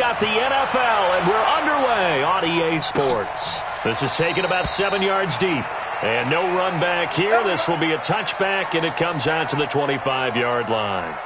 got the NFL, and we're underway on EA Sports. This is taken about 7 yards deep. And no run back here. This will be a touchback, and it comes out to the 25-yard line.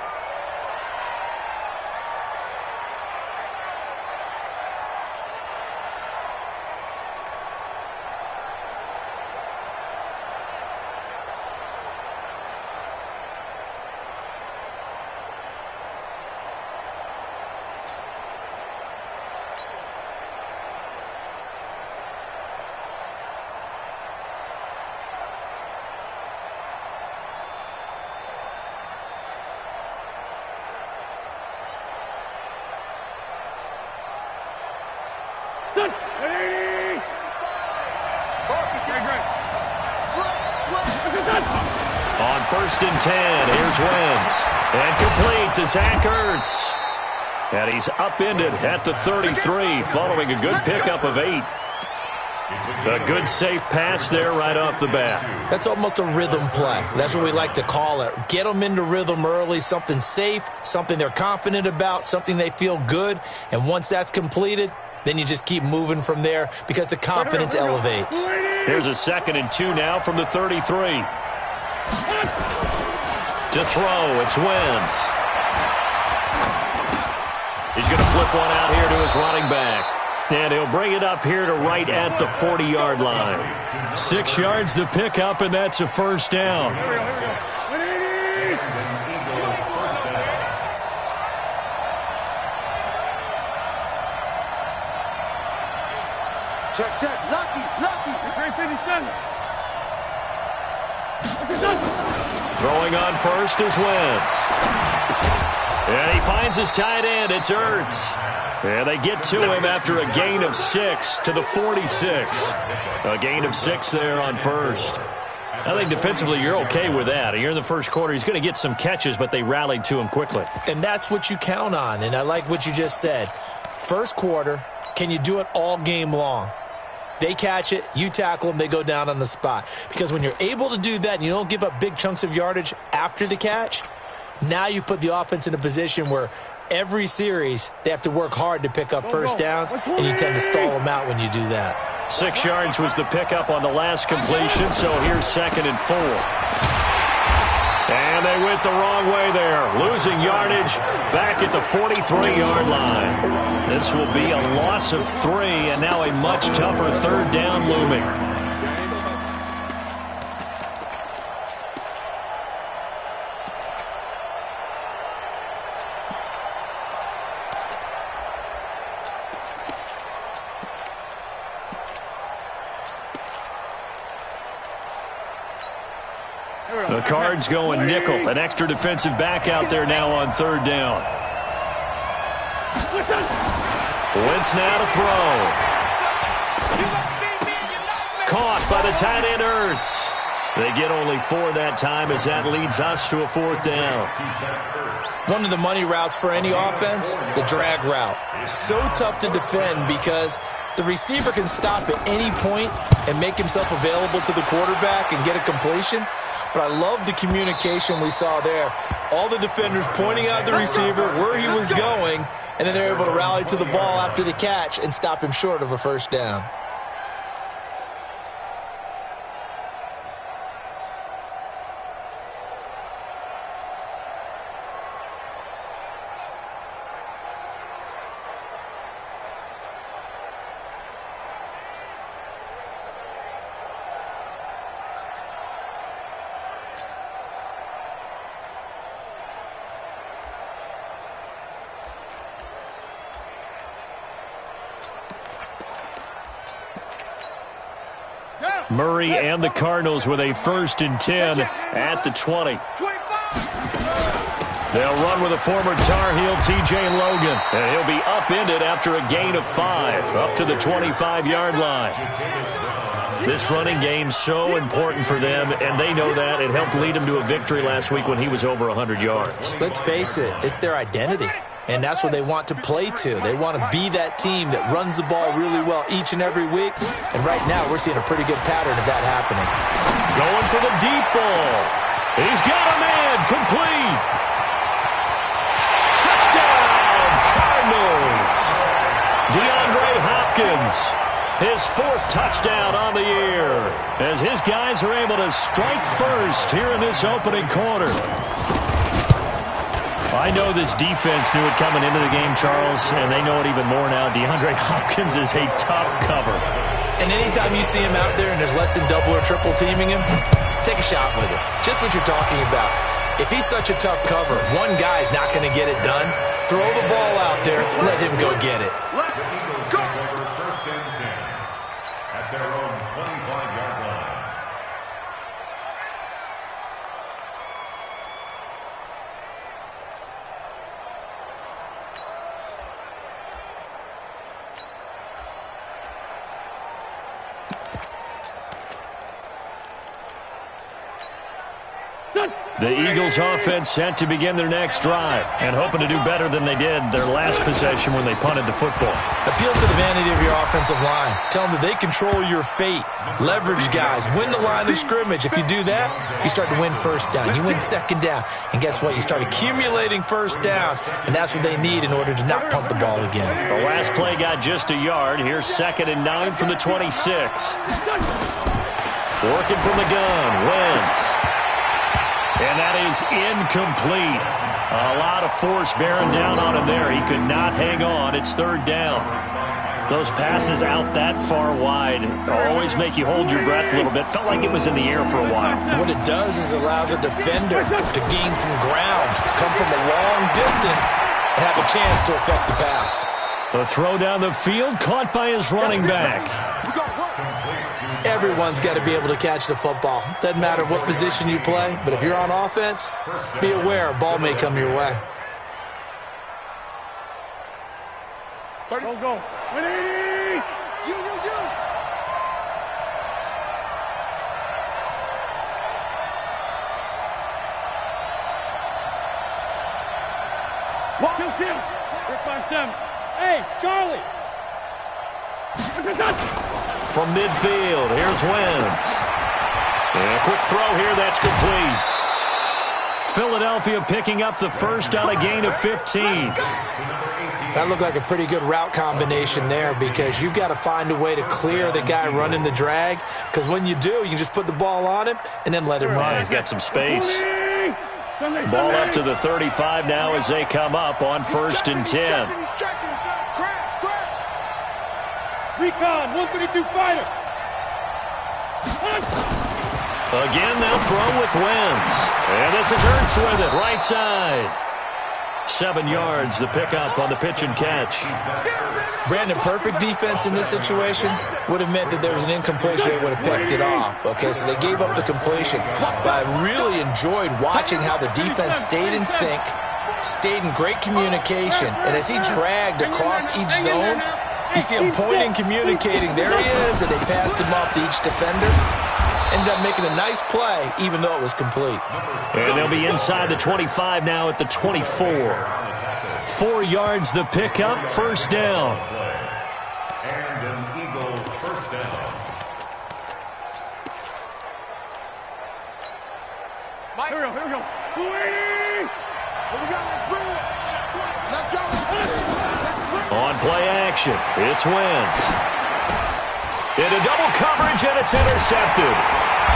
On 1st and 10, here's Wentz. And complete to Zach Ertz. And he's upended at the 33 following a good pickup of 8. A good safe pass there right off the bat. That's almost a rhythm play. That's what we like to call it. Get them into rhythm early, something safe, something they're confident about, something they feel good. And once that's completed, then you just keep moving from there because the confidence elevates. Here's a 2nd and 2 now from the 33. To throw, it's Wentz. He's going to flip one out here to his running back. And he'll bring it up here to right at the 40-yard line. 6 yards the pickup, and that's a first down. Check. Lucky. Great finish, done. Throwing on first is Wentz. And he finds his tight end. It's Ertz. And they get to him after a gain of 6 to the 46. A gain of 6 there on first. I think defensively you're okay with that. Here in the first quarter, he's going to get some catches, but they rallied to him quickly. And that's what you count on, and I like what you just said. First quarter, can you do it all game long? They catch it, you tackle them, they go down on the spot. Because when you're able to do that and you don't give up big chunks of yardage after the catch, now you put the offense in a position where every series they have to work hard to pick up first downs, and you tend to stall them out when you do that. 6 yards was the pickup on the last completion, so here's 2nd and 4. And they went the wrong way there, losing yardage back at the 43-yard line. This will be a loss of 3, and now a much tougher 3rd down looming. The Cards going nickel. An extra defensive back out there now on 3rd down. Wentz now to throw. Caught by the tight end Ertz. They get only 4 that time as that leads us to a 4th down. One of the money routes for any offense, the drag route. So tough to defend because the receiver can stop at any point and make himself available to the quarterback and get a completion. But I love the communication we saw there. All the defenders pointing out the receiver where he was going, and then they're able to rally to the ball after the catch and stop him short of a first down. Murray and the Cardinals with a 1st and 10 at the 20. They'll run with a former Tar Heel, T.J. Logan. And he'll be upended after a gain of 5 up to the 25-yard line. This running game so important for them, and they know that. It helped lead them to a victory last week when he was over 100 yards. Let's face it, it's their identity. And that's what they want to play to. They want to be that team that runs the ball really well each and every week. And right now, we're seeing a pretty good pattern of that happening. Going for the deep ball. He's got a man. Complete. Touchdown, Cardinals. Hopkins. His 4th touchdown on the year as his guys are able to strike first here in this opening quarter. I know this defense knew it coming into the game, Charles, and they know it even more now. DeAndre Hopkins is a tough cover. And anytime you see him out there and there's less than double or triple teaming him, take a shot with it. Just what you're talking about. If he's such a tough cover, one guy's not going to get it done. Throw the ball out there. Let him go get it. Let's go. First and 10 at their own 25-yard line. The Eagles offense set to begin their next drive and hoping to do better than they did their last possession when they punted the football. Appeal to the vanity of your offensive line. Tell them that they control your fate. Leverage guys. Win the line of scrimmage. If you do that, you start to win first down. You win second down. And guess what? You start accumulating first downs. And that's what they need in order to not punt the ball again. The last play got just a yard. Here's 2nd and 9 from the 26. Working from the gun. Wentz. And that is incomplete. A lot of force bearing down on him there. He could not hang on. It's 3rd down. Those passes out that far wide always make you hold your breath a little bit. Felt like it was in the air for a while. What it does is allows a defender to gain some ground, come from a long distance, and have a chance to affect the pass. The throw down the field caught by his running back. Everyone's got to be able to catch the football. Doesn't matter what position you play, but if you're on offense, be aware a ball may come your way. Go. Ready? You. Kill. 3-5-7. Hey, Charlie. From midfield, here's Wentz. And a quick throw here, that's complete. Philadelphia picking up the first on a gain of 15. That looked like a pretty good route combination there because you've got to find a way to clear the guy running the drag, because when you do, you can just put the ball on him and then let him run. He's got some space. Ball up to the 35 now as they come up on 1st and 10. Recon, 132 fighter. Again, they'll throw with Wentz. And this is Ertz with it, right side. 7 yards, the pickup on the pitch and catch. Brandon, perfect defense in this situation would have meant that there was an incompletion. They would have picked it off. Okay, so they gave up the completion. But I really enjoyed watching how the defense stayed in sync, stayed in great communication. And as he dragged across each zone, you see him pointing, communicating. There he is, and they passed him off to each defender. Ended up making a nice play, even though it was complete. And they'll be inside the 25 now at the 24. 4 yards the pickup, 1st down. And an Eagle first down. Here we go. 280. Here we go. Let's bring it. Let's go. On play action, it's Wentz. Into double coverage, and it's intercepted.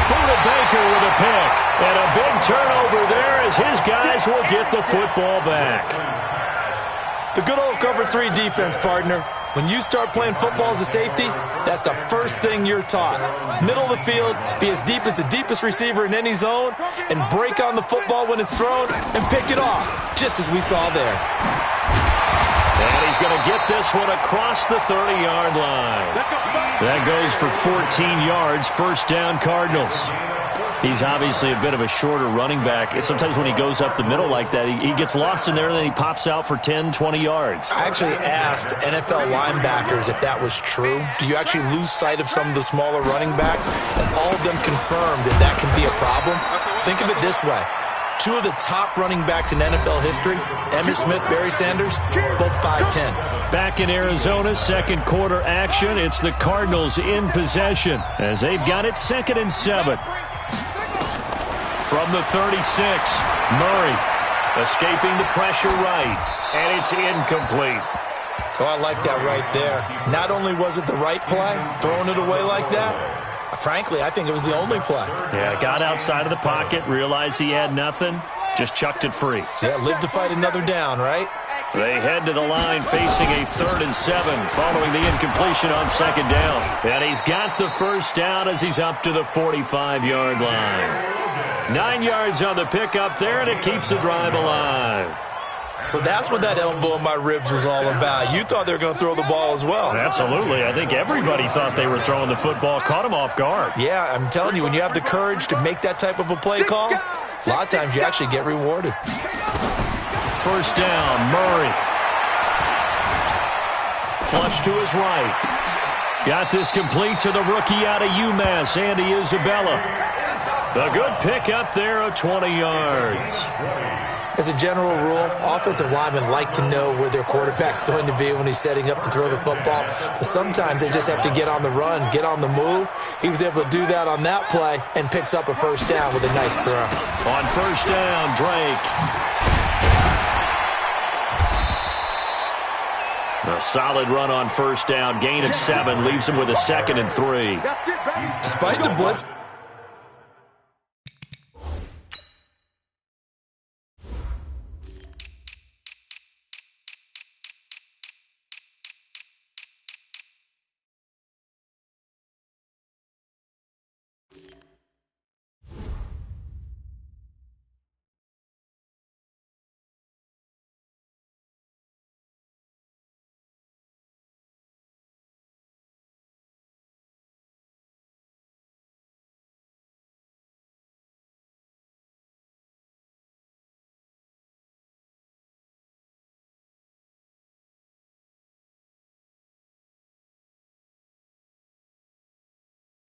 Buda Baker with a pick. And a big turnover there as his guys will get the football back. The good old cover 3 defense, partner. When you start playing football as a safety, that's the first thing you're taught. Middle of the field, be as deep as the deepest receiver in any zone, and break on the football when it's thrown and pick it off, just as we saw there. And he's going to get this one across the 30-yard line. That goes for 14 yards, 1st down Cardinals. He's obviously a bit of a shorter running back. Sometimes when he goes up the middle like that, he gets lost in there, and then he pops out for 10, 20 yards. I actually asked NFL linebackers if that was true. Do you actually lose sight of some of the smaller running backs? And all of them confirmed that that can be a problem. Think of it this way. 2 of the top running backs in NFL history, Emmitt Smith, Barry Sanders, both 5'10". Back in Arizona, 2nd quarter action. It's the Cardinals in possession as they've got it 2nd and 7. From the 36, Murray escaping the pressure right, and it's incomplete. Oh, I like that right there. Not only was it the right play, throwing it away like that, frankly, I think it was the only play. Yeah, got outside of the pocket, realized he had nothing, just chucked it free. Yeah, live to fight another down, right? They head to the line facing a 3rd and 7 following the incompletion on 2nd down. And he's got the first down as he's up to the 45-yard line. 9 yards on the pickup there, and it keeps the drive alive. So that's what that elbow in my ribs was all about. You thought they were going to throw the ball as well. Absolutely. I think everybody thought they were throwing the football, caught him off guard. Yeah, I'm telling you, when you have the courage to make that type of a play call, a lot of times you actually get rewarded. First down, Murray. Flush to his right. Got this complete to the rookie out of UMass, Andy Isabella. A good pickup there of 20 yards. As a general rule, offensive linemen like to know where their quarterback's going to be when he's setting up to throw the football. But sometimes they just have to get on the run, get on the move. He was able to do that on that play and picks up a first down with a nice throw. On first down, Drake. A solid run on first down. Gain of 7 leaves him with a 2nd and 3. Despite the blitz,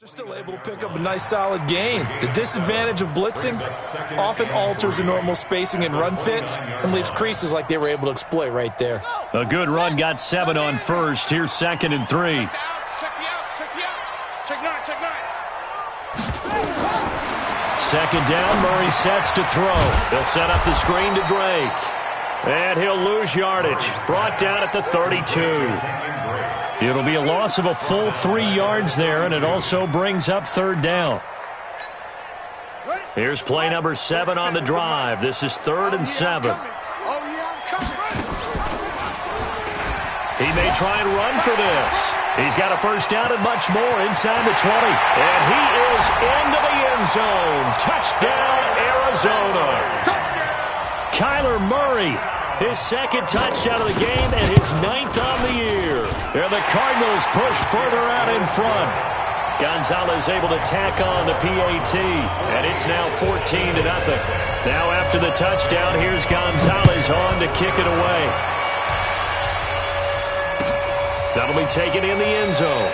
they're still able to pick up a nice solid gain. The disadvantage of blitzing often alters the normal spacing and run fits and leaves creases like they were able to exploit right there. A good run, got 7 on first. Here's 2nd and 3. Second down, Murray sets to throw. He'll set up the screen to Drake. And he'll lose yardage. Brought down at the 32. It'll be a loss of a full 3 yards there, and it also brings up 3rd down. Here's play number 7 on the drive. This is 3rd and 7. He may try and run for this. He's got a first down and much more inside the 20. And he is into the end zone. Touchdown, Arizona. Kyler Murray, his 2nd touchdown of the game and his 9th on the year. And the Cardinals push further out in front. Gonzalez able to tack on the PAT, and it's now 14-0. Now after the touchdown, here's Gonzalez on to kick it away. That'll be taken in the end zone.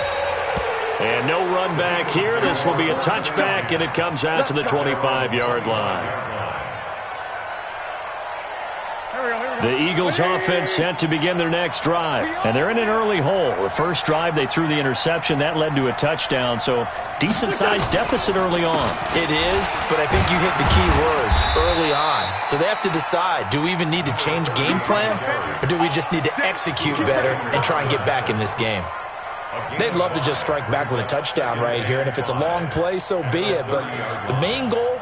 And no run back here. This will be a touchback, and it comes out to the 25-yard line. The Eagles offense set to begin their next drive. And they're in an early hole. The first drive, they threw the interception. That led to a touchdown. So decent-sized deficit early on. It is, but I think you hit the key words, early on. So they have to decide, do we even need to change game plan? Or do we just need to execute better and try and get back in this game? They'd love to just strike back with a touchdown right here. And if it's a long play, so be it. But the main goal,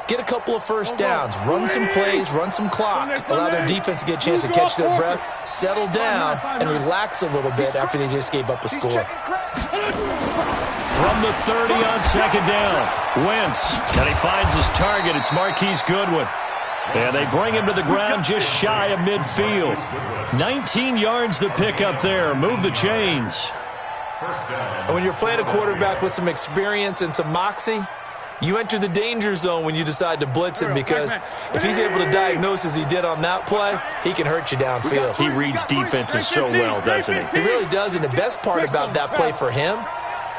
get a couple of first downs, run some plays, run some clock, allow their defense to get a chance to catch their breath, settle down, and relax a little bit after they just gave up a score. From the 30 on 2nd down, Wentz, and he finds his target. It's Marquise Goodwin. And they bring him to the ground just shy of midfield. 19 yards to pick up there. Move the chains. And when you're playing a quarterback with some experience and some moxie, you enter the danger zone when you decide to blitz him, because if he's able to diagnose as he did on that play, he can hurt you downfield. He reads defenses so well, doesn't he? He really does, and the best part about that play for him,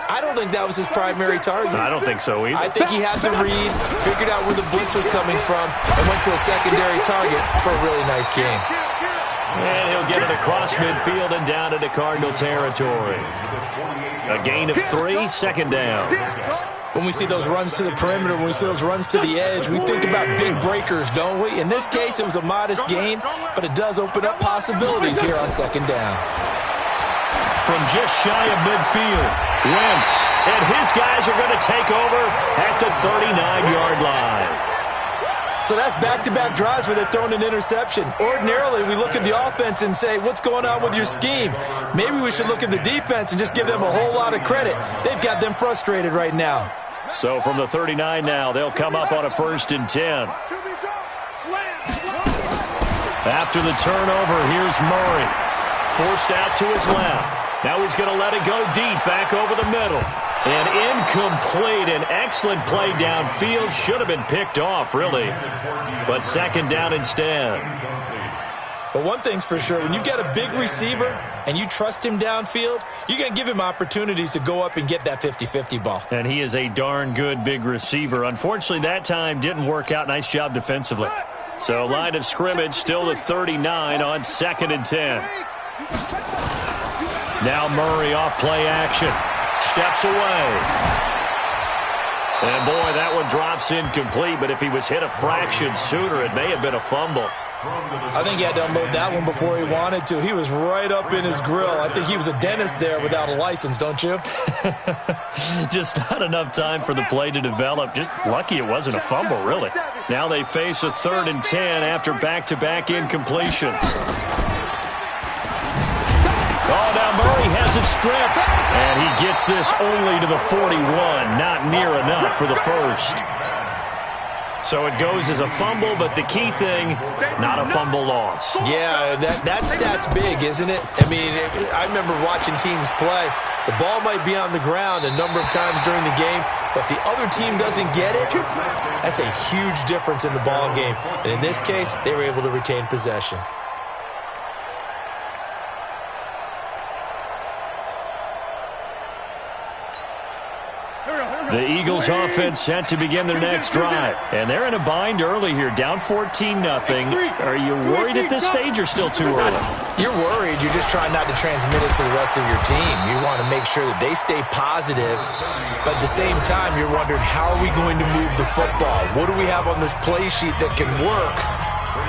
I don't think that was his primary target. I don't think so either. I think he had the read, figured out where the blitz was coming from, and went to a secondary target for a really nice game. And he'll get it across midfield and down into Cardinal territory. A gain of 3, 2nd down. When we see those runs to the perimeter, when we see those runs to the edge, we think about big breakers, don't we? In this case, it was a modest gain, but it does open up possibilities here on 2nd down. from just shy of midfield. Wentz and his guys are going to take over at the 39-yard line. So that's back-to-back drives where they've thrown an interception. Ordinarily, we look at the offense and say, what's going on with your scheme? Maybe we should look at the defense and just give them a whole lot of credit. They've got them frustrated right now. So from the 39 now, they'll come up on a 1st and 10. After the turnover, here's Murray. Forced out to his left. Now he's going to let it go deep back over the middle. And incomplete. An excellent play downfield. Should have been picked off, really. But 2nd down instead. But one thing's for sure. When you get a big receiver and you trust him downfield, you're going to give him opportunities to go up and get that 50-50 ball. And he is a darn good big receiver. Unfortunately, that time didn't work out. Nice job defensively. So line of scrimmage still the 39 on 2nd and 10. Now Murray off play action. Steps away. And boy, that one drops incomplete, but if he was hit a fraction sooner, it may have been a fumble. I think he had to unload that one before he wanted to. He was right up in his grill. I think he was a dentist there without a license, don't you? Just not enough time for the play to develop. Just lucky it wasn't a fumble, really. Now they face a 3rd and 10 after back-to-back incompletions. Oh, now Murray has it stripped. And he gets this only to the 41. Not near enough for the 1st. So it goes as a fumble, but the key thing, not a fumble loss. Yeah, that stat's big, isn't it? I mean, I remember watching teams play. The ball might be on the ground a number of times during the game, but the other team doesn't get it. That's a huge difference in the ball game. And in this case, they were able to retain possession. The Eagles offense set to begin their next drive. And they're in a bind early here, down 14-0. Are you worried at this stage or still too early? You're worried. You're just trying not to transmit it to the rest of your team. You want to make sure that they stay positive. But at the same time, you're wondering, how are we going to move the football? What do we have on this play sheet that can work?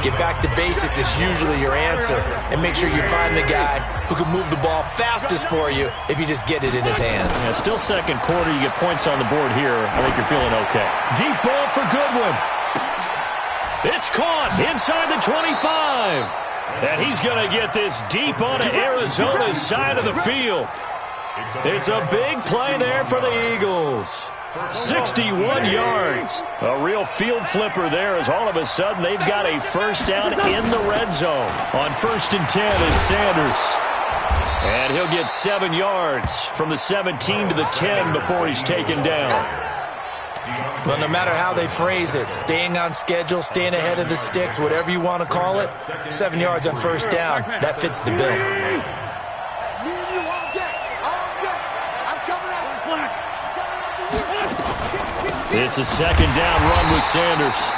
Get back to basics is usually your answer. And make sure you find the guy who can move the ball fastest for you if you just get it in his hands. Yeah, still 2nd quarter. You get points on the board here. I think you're feeling okay. Deep ball for Goodwin. It's caught inside the 25. And he's going to get this deep onto Arizona's side of the field. It's a big play there for the Eagles. 61 yards. A real field flipper there as all of a sudden they've got a 1st down in the red zone. On 1st and 10, it's Sanders. And he'll get 7 yards from the 17 to the 10 before he's taken down. Well, no matter how they phrase it, staying on schedule, staying ahead of the sticks, whatever you want to call it, 7 yards on 1st down, that fits the bill. It's a 2nd down run with Sanders.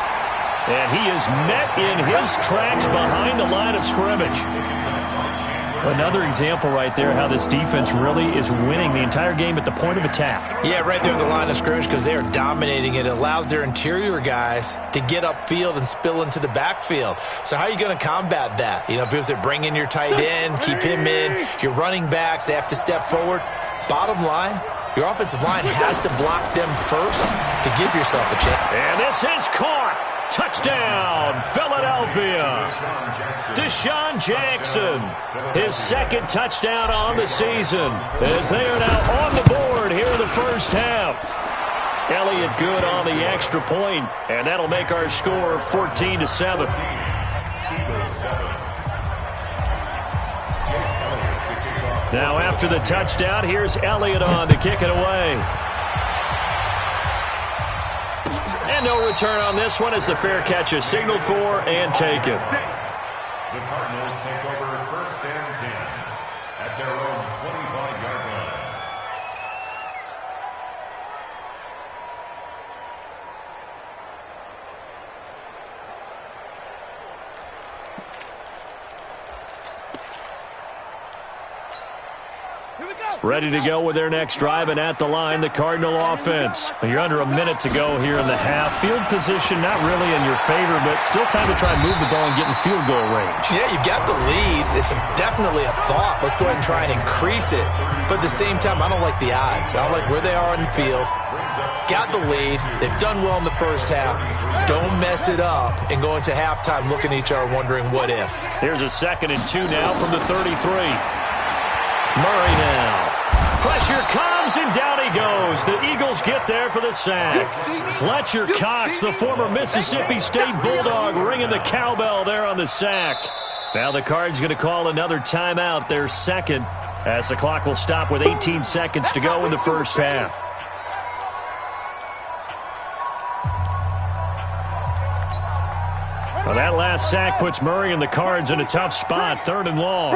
And he is met in his tracks behind the line of scrimmage. Another example right there how this defense really is winning the entire game at the point of attack. Yeah, right there at the line of scrimmage because they are dominating it. It allows their interior guys to get upfield and spill into the backfield. So how are you going to combat that? You know, because they bring in your tight end, keep him in. Your running backs, they have to step forward. Bottom line, your offensive line has to block them first to give yourself a chance. And this is caught. Touchdown, Philadelphia. Deshaun Jackson, his 2nd touchdown on the season, as they are now on the board here in the 1st half. Elliott good on the extra point, and that'll make our score 14-7. Now after the touchdown, here's Elliott on to kick it away. And no return on this one as the fair catch is signaled for and taken. The Cardinals take over 1st and 10 at their own 25-yard line. Ready to go with their next drive, and at the line, the Cardinal offense. You're under a minute to go here in the half. Field position not really in your favor, but still time to try and move the ball and get in field goal range. Yeah, you've got the lead. It's definitely a thought. Let's go ahead and try and increase it. But at the same time, I don't like the odds. I don't like where they are on the field. Got the lead. They've done well in the first half. Don't mess it up and go into halftime looking at each other wondering what if. Here's a 2nd and 2 now from the 33. Murray now. Pressure comes, and down he goes. The Eagles get there for the sack. Fletcher Cox, the former Mississippi State Bulldog, ringing the cowbell there on the sack. Now the Cards going to call another timeout, their second, as the clock will stop with 18 seconds to go in the first half. Well, that last sack puts Murray and the Cards in a tough spot, 3rd and long.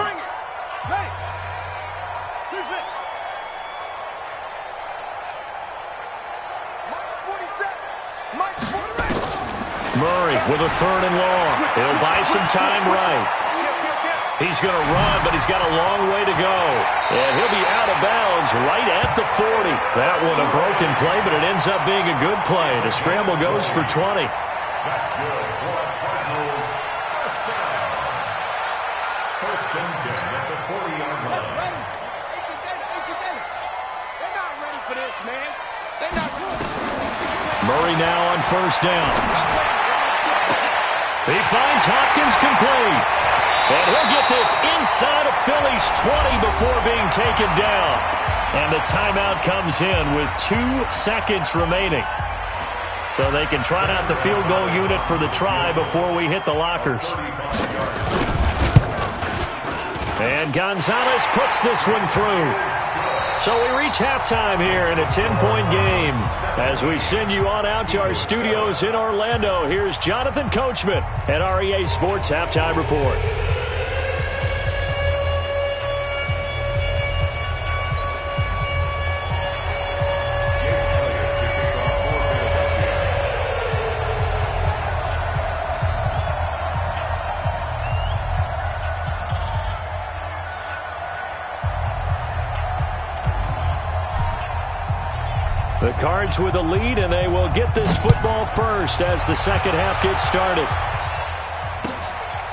Murray with a 3rd and long. He'll buy some time right. He's going to run, but he's got a long way to go. And he'll be out of bounds right at the 40. That one a broken play, but it ends up being a good play. The scramble goes for 20. That's good for Cardinals. First down. 1st and 10 at the 40-yard line. They're not ready for this, man. They're not ready. Murray now on 1st down. He finds Hopkins complete. And he'll get this inside of Philly's 20 before being taken down. And the timeout comes in with 2 seconds remaining. So they can trot out the field goal unit for the try before we hit the lockers. And Gonzalez puts this one through. So we reach halftime here in a 10-point game. As we send you on out to our studios in Orlando, here's Jonathan Coachman at REA Sports Halftime Report. The Cards with a lead, and they will get this football first as the second half gets started.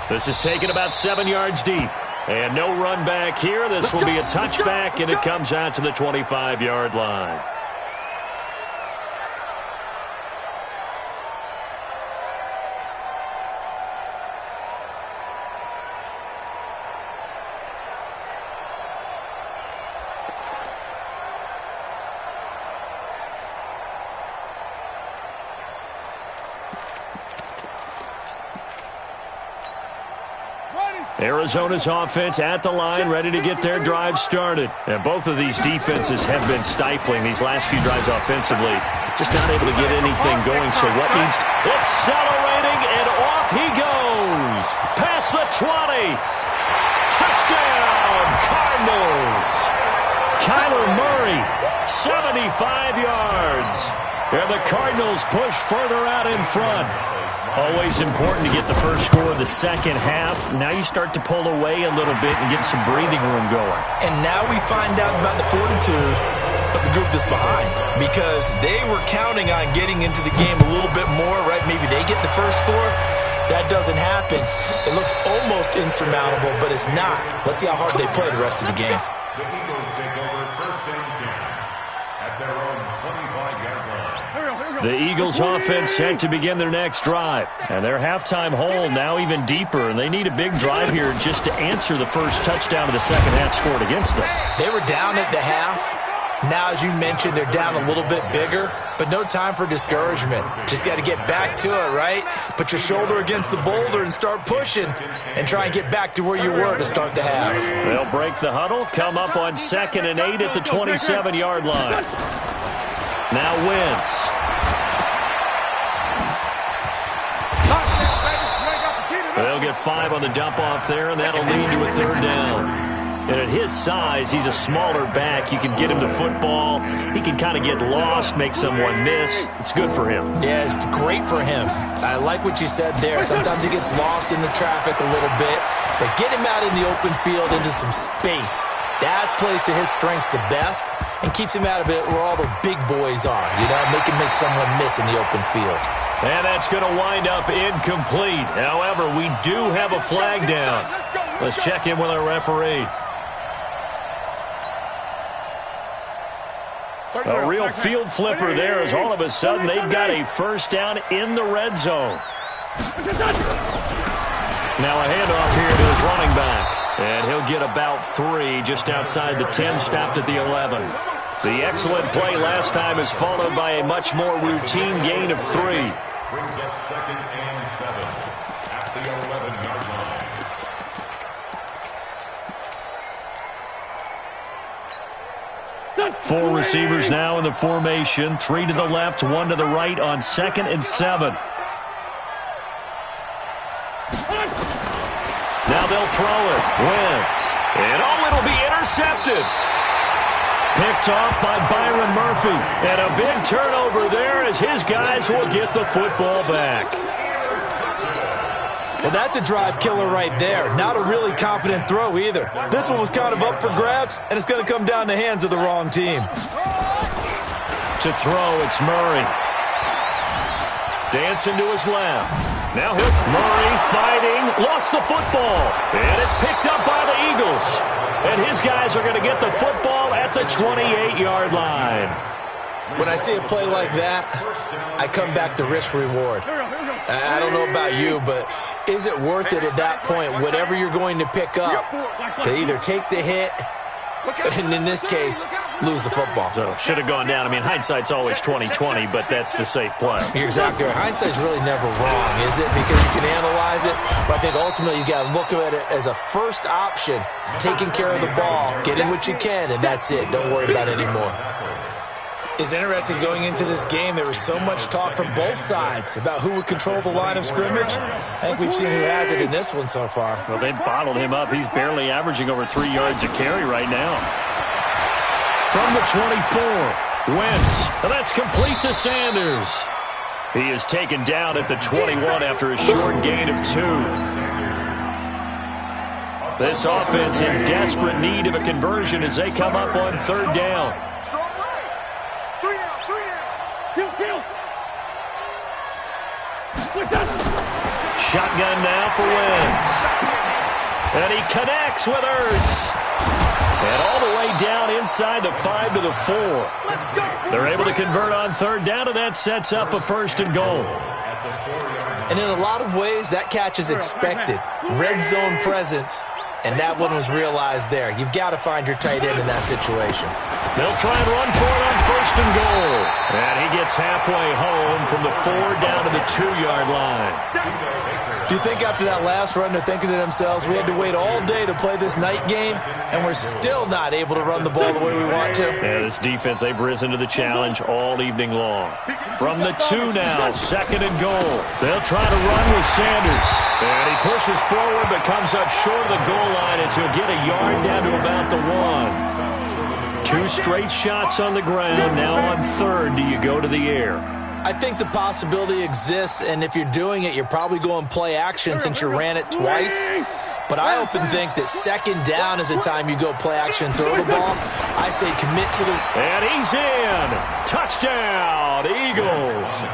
This is taken about 7 yards deep. And no run back here. This will be a touchback, and it comes out to the 25-yard line. Arizona's offense at the line, ready to get their drive started. And both of these defenses have been stifling these last few drives offensively. Just not able to get anything going, so what needs to... Accelerating, and off he goes. Past the 20. Touchdown, Cardinals. Kyler Murray, 75 yards. And the Cardinals push further out in front. Always important to get the first score of the second half. Now you start to pull away a little bit and get some breathing room going. And now we find out about the fortitude of the group that's behind, because they were counting on getting into the game a little bit more, right? Maybe they get the first score. That doesn't happen. It looks almost insurmountable, but it's not. Let's see how hard they play the rest of the game. The Eagles take over 1st and 10 at their own 25-yard line. The Eagles offense set to begin their next drive. And their halftime hole now even deeper. And they need a big drive here just to answer the first touchdown of the second half scored against them. They were down at the half. Now, as you mentioned, they're down a little bit bigger, but no time for discouragement. Just got to get back to it, right? Put your shoulder against the boulder and start pushing and try and get back to where you were to start the half. They'll break the huddle, come up on 2nd and 8 at the 27-yard line. Now Wentz. They'll get 5 on the dump off there, and that'll lead to a 3rd down. And at his size, he's a smaller back. You can get him to football. He can kind of get lost, make someone miss. It's good for him. Yeah, it's great for him. I like what you said there. Sometimes he gets lost in the traffic a little bit, but get him out in the open field into some space. That plays to his strengths the best and keeps him out of it where all the big boys are, make someone miss in the open field. And that's going to wind up incomplete. However, we do have a flag down. Let's check in with our referee. A real field flipper there as all of a sudden they've got a first down in the red zone. Now a handoff here to his running back. And he'll get about 3 just outside the 10, stopped at the 11. The excellent play last time is followed by a much more routine gain of 3. Brings up 2nd and 7 at the 11-yard line. 4 receivers now in the formation. 3 to the left, 1 to the right on 2nd and 7. Now they'll throw it. Wentz. And it'll be intercepted. Picked off by Byron Murphy. And a big turnover there as his guys will get the football back. Well, that's a drive killer right there. Not a really confident throw either. This one was kind of up for grabs, and it's going to come down the hands of the wrong team. To throw, it's Murray. Dancing to his left. Now Murray fighting, lost the football, and it's picked up by the Eagles. And his guys are going to get the football at the 28-yard line. When I see a play like that, I come back to risk-reward. I don't know about you, but is it worth it at that point, whatever you're going to pick up, to either take the hit, and in this case, lose the football? So should have gone down. I mean, hindsight's always 20/20, but that's the safe play. You're exactly right. Hindsight's really never wrong, is it? Because you can analyze it, but I think ultimately you got to look at it as a first option, taking care of the ball, getting what you can, and that's it. Don't worry about it anymore. It's interesting going into this game. There was so much talk from both sides about who would control the line of scrimmage. I think we've seen who has it in this one so far. Well, they bottled him up. He's barely averaging over 3 yards a carry right now. From the 24, Wentz. And that's complete to Sanders. He is taken down at the 21 after a short gain of 2. This offense in desperate need of a conversion as they come up on 3rd down. Shotgun now for Wentz. And he connects with Ertz. And all the way down inside the 5 to the 4. They're able to convert on 3rd down, and that sets up a 1st and goal. And in a lot of ways, that catch is expected. Red zone presence. And that one was realized there. You've got to find your tight end in that situation. They'll try and run for it on 1st and goal. And he gets halfway home from the 4 down to the 2-yard line. Do you think after that last run they're thinking to themselves, we had to wait all day to play this night game, and we're still not able to run the ball the way we want to? Yeah, this defense, they've risen to the challenge all evening long. From the 2 now, 2nd and goal. They'll try to run with Sanders. And he pushes forward but comes up short of the goal line as he'll get a yard down to about the 1. 2 straight shots on the ground. Now on 3rd, do you go to the air? I think the possibility exists, and if you're doing it, you're probably going play action since you ran it twice. But I often think that 2nd down is the time you go play action, throw the ball. I say commit to the... And he's in. Touchdown, Eagles.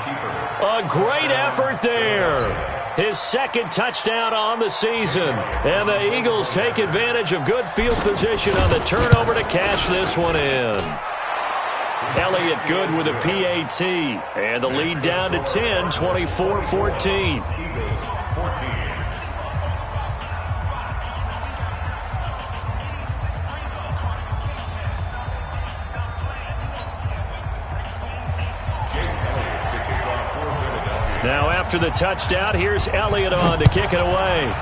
A great effort there. His 2nd touchdown on the season. And the Eagles take advantage of good field position on the turnover to cash this one in. Elliott good with a PAT. And the lead down to 10, 24-14. Now after the touchdown, here's Elliott on to kick it away.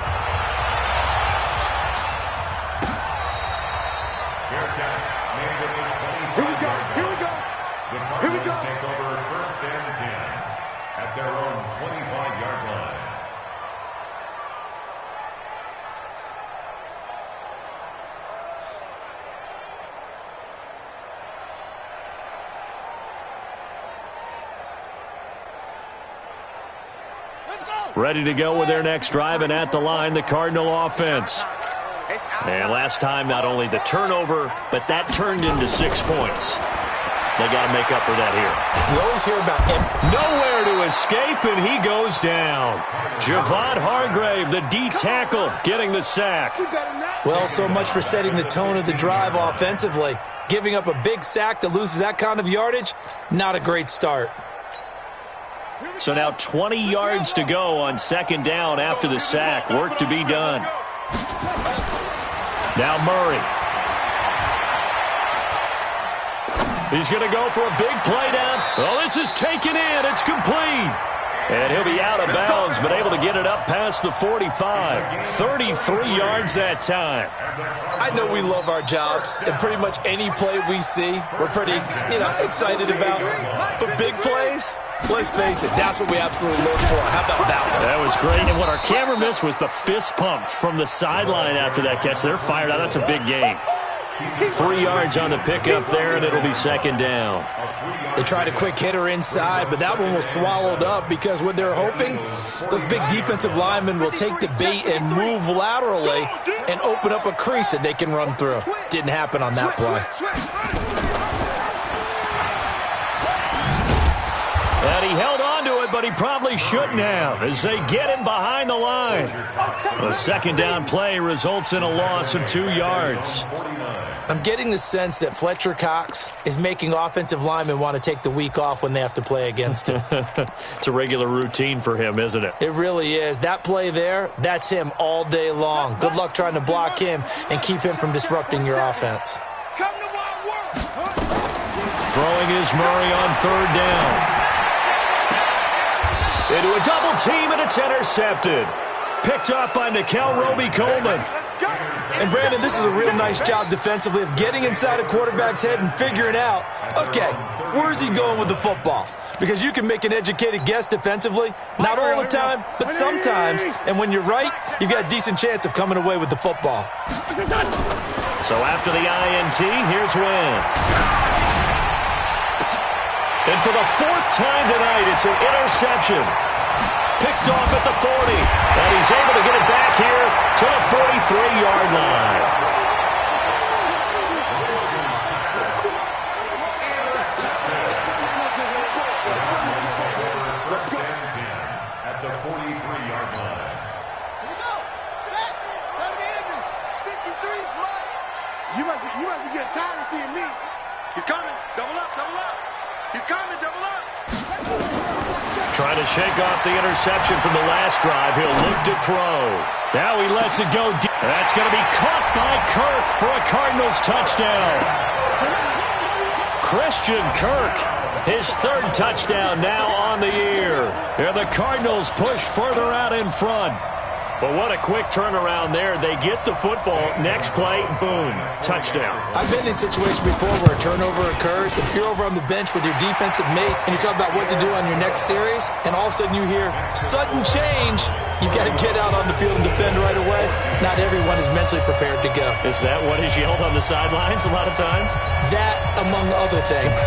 Take over 1st and 10 at their own 25-yard line. Ready to go with their next drive, and at the line, the Cardinal offense. And last time, not only the turnover, but that turned into 6 points. They got to make up for that here. You always hear about him. Nowhere to escape, and he goes down. Javon Hargrave, the D tackle, getting the sack. Well, so much for setting the tone of the drive offensively. Giving up a big sack that loses that kind of yardage, not a great start. So now 20 yards to go on second down after the sack. Work to be done. Now Murray. He's going to go for a big play down. Oh, this is taken in. It's complete. And he'll be out of bounds, but able to get it up past the 45. 33 yards that time. I know we love our jobs, and pretty much any play we see, we're pretty, excited about. But big plays, let's face it, that's what we absolutely live for. How about that one? That was great. And what our camera missed was the fist pump from the sideline after that catch. They're fired out. That's a big game. 3 yards on the pickup there, and it'll be second down. They tried a quick hitter inside, but that one was swallowed up because what they're hoping, those big defensive linemen will take the bait and move laterally and open up a crease that they can run through. Didn't happen on that play. And he held on to it, but he probably shouldn't have as they get him behind the line. A second down play results in a loss of 2 yards. I'm getting the sense that Fletcher Cox is making offensive linemen want to take the week off when they have to play against him. It's a regular routine for him, isn't it? It really is. That play there, that's him all day long. Good luck trying to block him and keep him from disrupting your offense. Throwing is Murray on third down. Into a double team, and it's intercepted. Picked up by Nickel Roby-Coleman. And, Brandon, this is a real nice job defensively of getting inside a quarterback's head and figuring out, okay, where's he going with the football? Because you can make an educated guess defensively, not all the time, but sometimes. And when you're right, you've got a decent chance of coming away with the football. So after the INT, here's Wentz. And for the fourth time tonight, it's an interception. Picked off at the 40. And he's able to get it back here to the 43-yard line. At the 43-yard line. You must be getting tired of seeing me. He's coming. Double up, double up. He's coming, double up. Trying to shake off the interception from the last drive. He'll look to throw. Now he lets it go deep. That's going to be caught by Kirk for a Cardinals touchdown. Christian Kirk, his third touchdown now on the year. And the Cardinals push further out in front. But what a quick turnaround there. They get the football. Next play, boom, touchdown. I've been in a situation before where a turnover occurs. If you're over on the bench with your defensive mate and you talk about what to do on your next series, and all of a sudden you hear sudden change, you've got to get out on the field and defend right away. Not everyone is mentally prepared to go. Is that what is yelled on the sidelines a lot of times? That, among other things.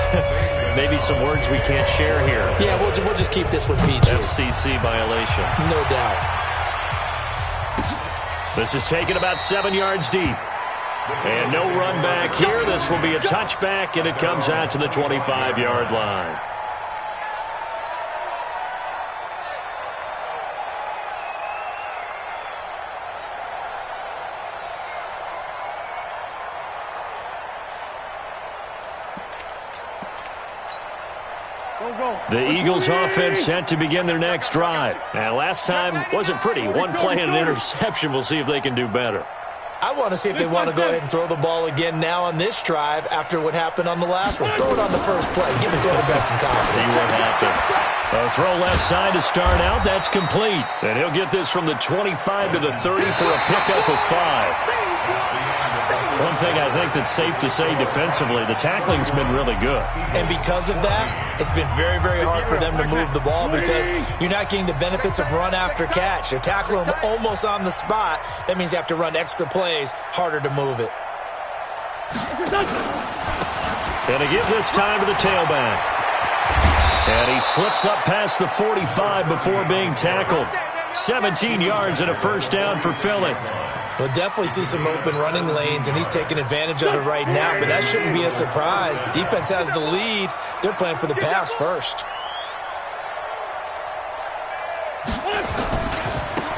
Maybe some words we can't share here. Yeah, we'll just keep this one PG. FCC violation. No doubt. This is taken about 7 yards deep. And no run back here. This will be a touchback, and it comes out to the 25-yard line. The Eagles offense set to begin their next drive. And last time wasn't pretty. One play and an interception. We'll see if they can do better. I want to see if they want to go ahead and throw the ball again now on this drive after what happened on the last one. Throw it on the first play. Give the quarterback some confidence. See what happens. A throw left side to start out. That's complete. And he'll get this from the 25 to the 30 for a pickup of 5. One thing I think that's safe to say defensively, the tackling's been really good. And because of that, it's been very, very hard for them to move the ball because you're not getting the benefits of run after catch. You're tackling them almost on the spot. That means you have to run extra plays, harder to move it. Gonna give this time to the tailback. And he slips up past the 45 before being tackled. 17 yards and a first down for Philly. We'll definitely see some open running lanes, and he's taking advantage of it right now, but that shouldn't be a surprise. Defense has the lead. They're playing for the pass first.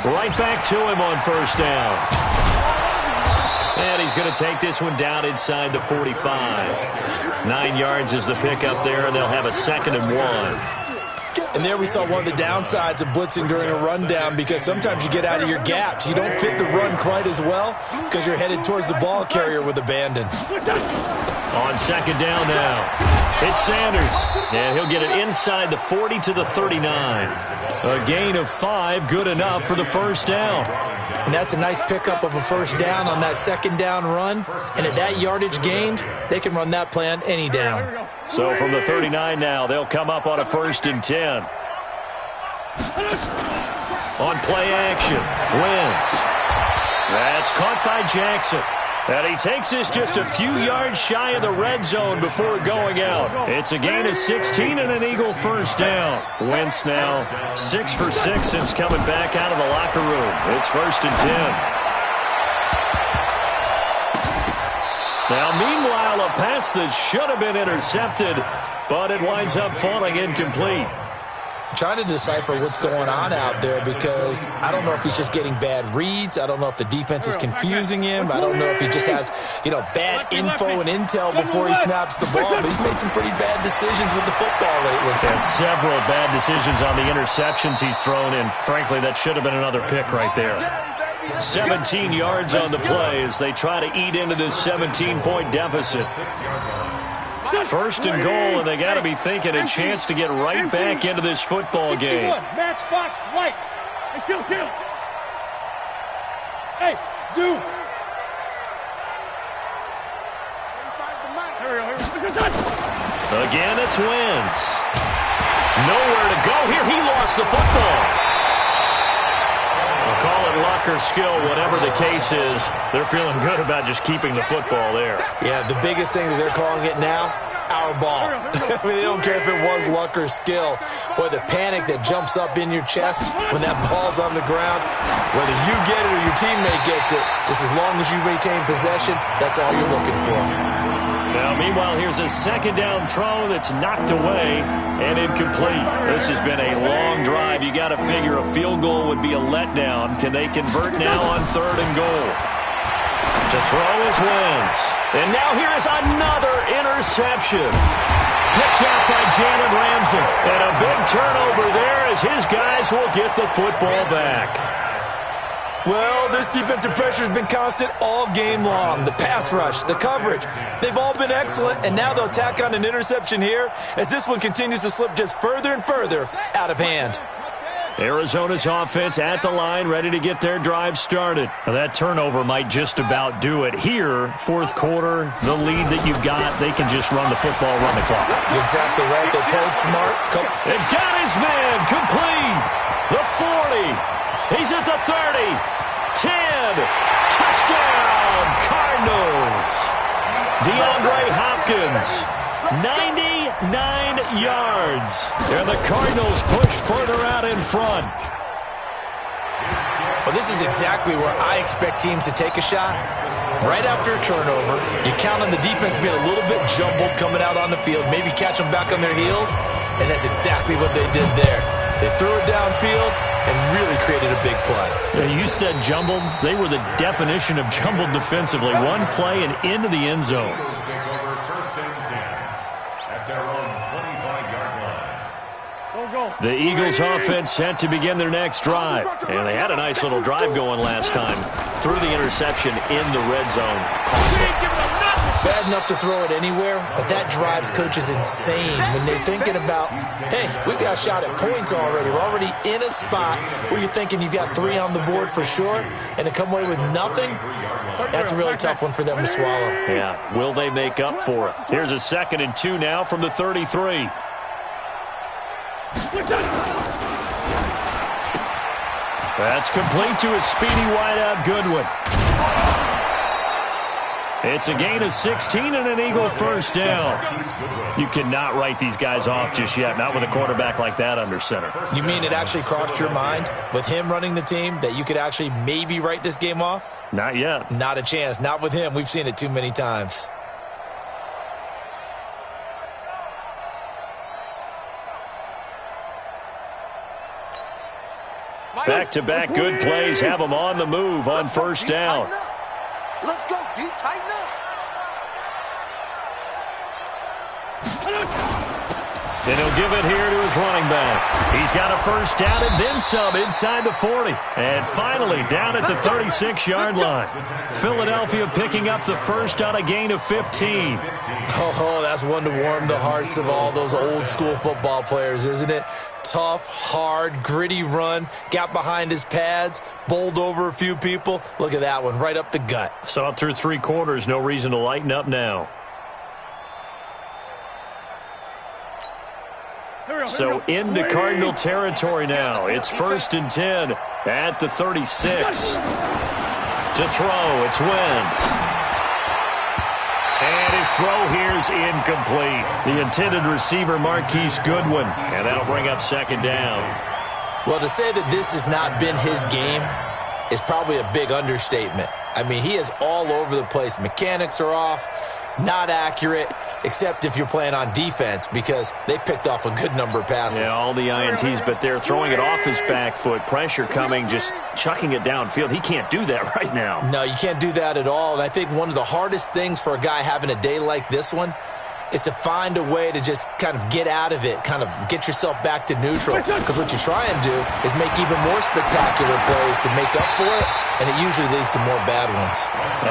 Right back to him on first down. And he's going to take this one down inside the 45. 9 yards is the pickup there, and they'll have a 2nd and 1. And there we saw one of the downsides of blitzing during a rundown, because sometimes you get out of your gaps. You don't fit the run quite as well because you're headed towards the ball carrier with abandon. On 2nd down now, it's Sanders. And he'll get it inside the 40 to the 39. A gain of 5, good enough for the first down. And that's a nice pickup of a first down on that 2nd down run. And at that yardage gained, they can run that play on any down. So from the 39 now, they'll come up on a 1st and 10. On play action, Wentz. That's caught by Jackson. And he takes this just a few yards shy of the red zone before going out. It's a gain of 16 and an Eagle first down. Wentz now 6 for 6 since coming back out of the locker room. It's 1st and 10. Now, meanwhile, a pass that should have been intercepted, but it winds up falling incomplete. I'm trying to decipher what's going on out there, because I don't know if he's just getting bad reads. I don't know if the defense is confusing him. I don't know if he just has, bad info and intel before he snaps the ball. But he's made some pretty bad decisions with the football lately. Yeah, several bad decisions on the interceptions he's thrown, and frankly, that should have been another pick right there. 17 yards on the play as they try to eat into this 17-point deficit. 1st and goal, and they got to be thinking a chance to get right back into this football game. Matchbox right. And kill. Hey, Zoo. Here we go. Again, it's Wentz. Nowhere to go here. He lost the football. We'll call it luck or skill, whatever the case is. They're feeling good about just keeping the football there. Yeah, the biggest thing that they're calling it now, our ball. I mean, they don't care if it was luck or skill. Boy, the panic that jumps up in your chest when that ball's on the ground, whether you get it or your teammate gets it, just as long as you retain possession, that's all you're looking for. Now, meanwhile, here's a 2nd down throw that's knocked away and incomplete. This has been a long drive. You got to figure a field goal would be a letdown. Can they convert now on 3rd and goal? To throw is Wentz. And now here is another interception. Picked up by Jalen Ramsey. And a big turnover there as his guys will get the football back. Well, this defensive pressure has been constant all game long. The pass rush, the coverage, they've all been excellent, and now they'll tack on an interception here as this one continues to slip just further and further out of hand. Arizona's offense at the line, ready to get their drive started. Now, that turnover might just about do it. Here, 4th quarter, the lead that you've got, they can just run the football, run the clock. You're exactly right. They played smart. And got his man complete. The 40. He's at the 30. 10. Touchdown, Cardinals. DeAndre Hopkins, 99 yards. And the Cardinals push further out in front. Well, this is exactly where I expect teams to take a shot. Right after a turnover, you count on the defense being a little bit jumbled coming out on the field, maybe catch them back on their heels, and that's exactly what they did there. They threw it downfield and really created a big play. Yeah, you said jumbled. They were the definition of jumbled defensively. One play and into the end zone. The Eagles offense set to begin their next drive. And they had a nice little drive going last time. Threw the interception in the red zone. Bad enough to throw it anywhere, but that drives coaches insane when they're thinking about, hey, we got a shot at points already. We're already in a spot where you're thinking you've got 3 on the board for sure, and to come away with nothing, that's a really tough one for them to swallow. Yeah, will they make up for it? Here's a 2nd and 2 now from the 33. That's complete to a speedy wideout Goodwin. It's a gain of 16 and an Eagle first down. You cannot write these guys off just yet, not with a quarterback like that under center. You mean it actually crossed your mind with him running the team that you could actually maybe write this game off? Not yet. Not a chance. Not with him. We've seen it too many times. Back-to-back good plays have them on the move on first down. Let's go, D. Tighten up. And he'll give it here to his running back. He's got a first down and then some inside the 40. And finally down at the 36-yard line. Philadelphia picking up the first on a gain of 15. Oh, that's one to warm the hearts of all those old-school football players, isn't it? Tough, hard, gritty run. Got behind his pads, bowled over a few people. Look at that one, right up the gut. Saw it through 3 quarters. No reason to lighten up now. So into Cardinal territory now. It's 1st and 10 at the 36. To throw, it's Wentz. And his throw here's incomplete. The intended receiver, Marquise Goodwin. And that'll bring up 2nd down. Well, to say that this has not been his game is probably a big understatement. I mean, he is all over the place. Mechanics are off. Not accurate, except if you're playing on defense, because they picked off a good number of passes. Yeah, all the INTs, but they're throwing it off his back foot. Pressure coming, just chucking it downfield. He can't do that right now. No, you can't do that at all. And I think one of the hardest things for a guy having a day like this one is to find a way to just kind of get out of it, kind of get yourself back to neutral. Because what you try and do is make even more spectacular plays to make up for it, and it usually leads to more bad ones.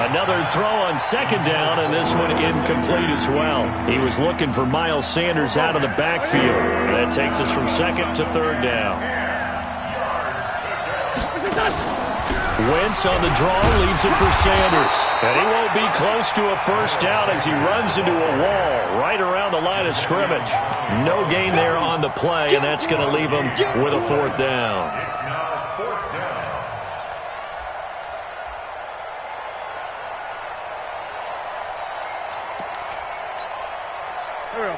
Another throw on 2nd down, and this one incomplete as well. He was looking for Miles Sanders out of the backfield. That takes us from 2nd to 3rd down. Wentz on the draw, leaves it for Sanders. And he won't be close to a first down as he runs into a wall right around the line of scrimmage. No gain there on the play, and that's going to leave him with a 4th down. It's now 4th down.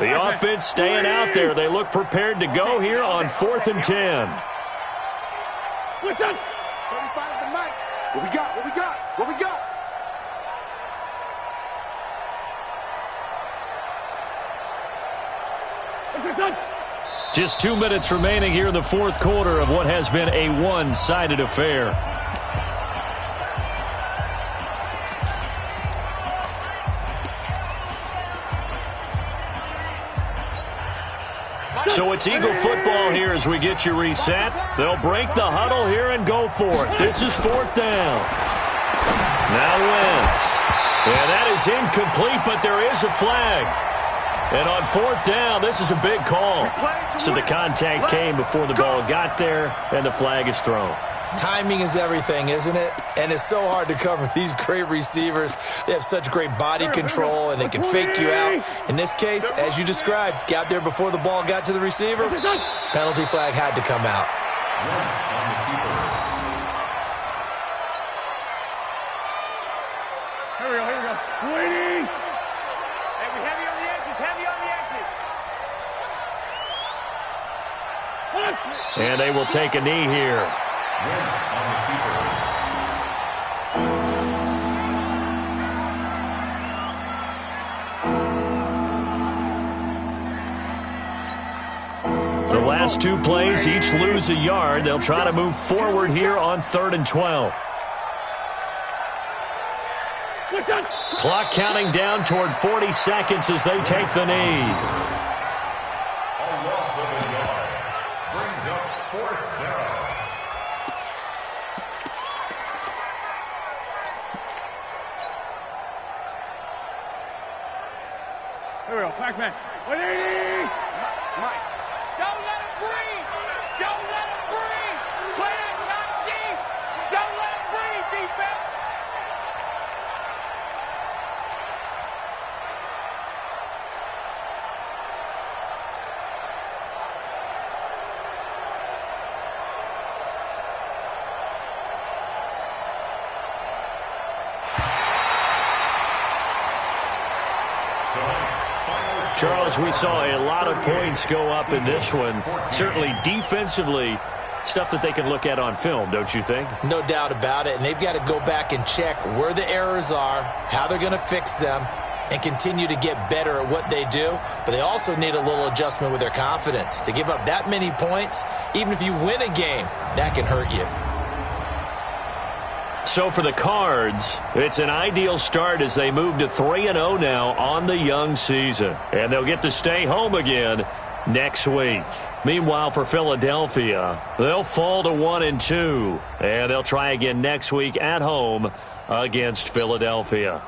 The offense staying out there. They look prepared to go here on 4th and 10. What's up? 35 the mic. What we got? What we got? What we got? What's your son? Just 2 minutes remaining here in the 4th quarter of what has been a one-sided affair. So it's Eagle football here as we get you reset. They'll break the huddle here and go for it. This is 4th down. Now Wentz. And that is incomplete, but there is a flag. And on 4th down, this is a big call. So the contact came before the ball got there, and the flag is thrown. Timing is everything, isn't it? And it's so hard to cover these great receivers. They have such great body control, and they can fake you out. In this case, as you described, got there before the ball got to the receiver. Penalty flag had to come out. Here we go. Waiting. Heavy on the edges. Heavy on the edges. And they will take a knee here. The last 2 plays, each lose a yard. They'll try to move forward here on 3rd and 12. Clock counting down toward 40 seconds as they take the knee. A loss of a yard brings up 4th down. Here we go. Pac-Man. 180. Mike. Don't let him breathe. Don't let him breathe. Play that shot deep. Don't let him breathe, defense. Charles, we saw a lot of points go up in this one. Certainly defensively, Stuff that they can look at on film, don't you think? No doubt about it, and they've got to go back and check where the errors are, how they're going to fix them, and continue to get better at what they do. But they also need a little adjustment with their confidence. To give up that many points, even if you win a game, that can hurt you. So for the Cards, it's an ideal start as they move to 3-0 now on the young season. And they'll get to stay home again next week. Meanwhile, for Philadelphia, they'll fall to 1-2. And they'll try again next week at home against Philadelphia.